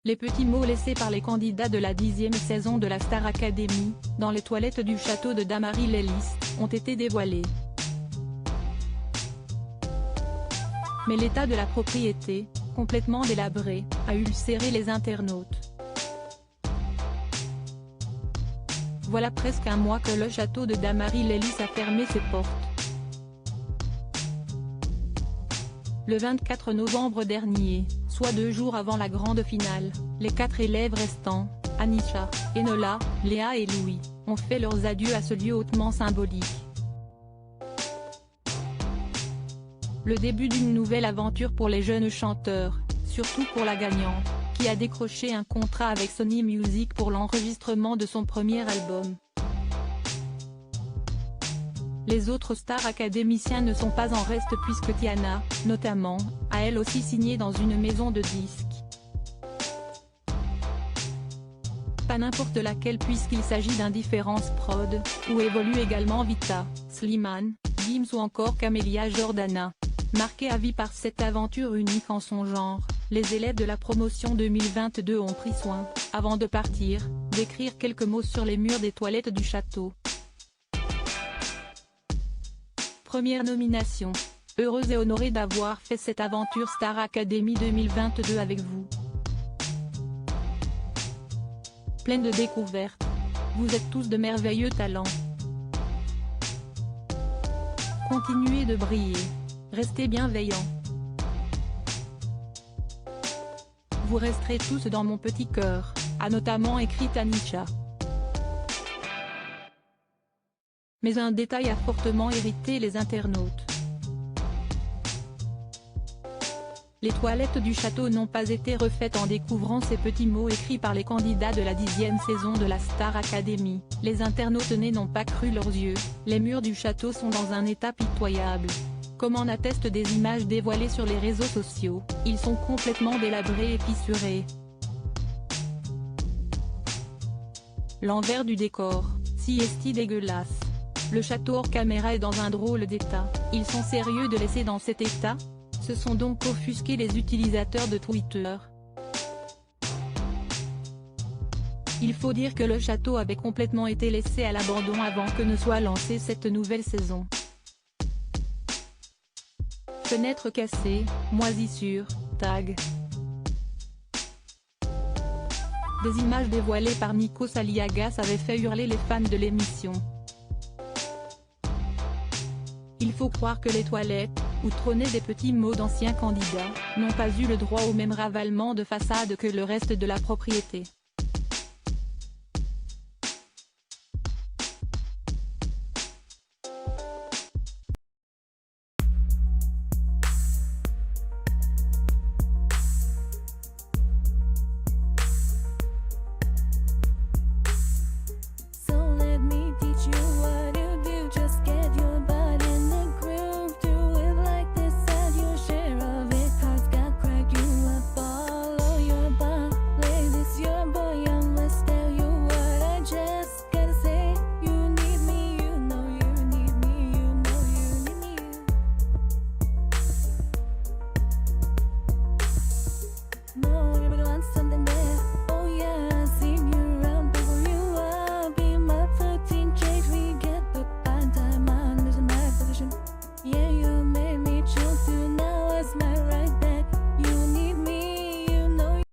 Les petits mots laissés par les candidats de la 10e saison de la Star Academy, dans les toilettes du château de Dammaril-Lélys, ont été dévoilés. Mais l'état de la propriété, complètement délabré, a ulcéré les internautes. Voilà presque un mois que le château de Dammaril-Lélys a fermé ses portes. Le 24 novembre dernier, soit 2 jours avant la grande finale, les 4 élèves restants, Anisha, Enola, Léa et Louis, ont fait leurs adieux à ce lieu hautement symbolique. Le début d'une nouvelle aventure pour les jeunes chanteurs, surtout pour la gagnante, qui a décroché un contrat avec Sony Music pour l'enregistrement de son premier album. Les autres stars académiciens ne sont pas en reste puisque Tiana, notamment, a elle aussi signé dans une maison de disques. Pas n'importe laquelle puisqu'il s'agit d'Indifference Prod, où évolue également Vita, Slimane, Gims ou encore Camélia Jordana. Marqués à vie par cette aventure unique en son genre, les élèves de la promotion 2022 ont pris soin, avant de partir, d'écrire quelques mots sur les murs des toilettes du château. Première nomination. Heureuse et honorée d'avoir fait cette aventure Star Academy 2022 avec vous. Pleine de découvertes. Vous êtes tous de merveilleux talents. Continuez de briller. Restez bienveillants. Vous resterez tous dans mon petit cœur, a notamment écrit Anisha. Mais un détail a fortement irrité les internautes. Les toilettes du château n'ont pas été refaites. En découvrant ces petits mots écrits par les candidats de la 10e saison de la Star Academy, les internautes n'ont pas cru leurs yeux. Les murs du château sont dans un état pitoyable. Comme en attestent des images dévoilées sur les réseaux sociaux, ils sont complètement délabrés et fissurés. L'envers du décor, si est-il dégueulasse. Le château hors caméra est dans un drôle d'état. Ils sont sérieux de laisser dans cet état? Se sont donc offusqués les utilisateurs de Twitter. Il faut dire que le château avait complètement été laissé à l'abandon avant que ne soit lancée cette nouvelle saison. Fenêtres cassées, moisissures, tags. Des images dévoilées par Nikos Aliagas avaient fait hurler les fans de l'émission. Il faut croire que les toilettes, où trônaient des petits mots d'anciens candidats, n'ont pas eu le droit au même ravalement de façade que le reste de la propriété.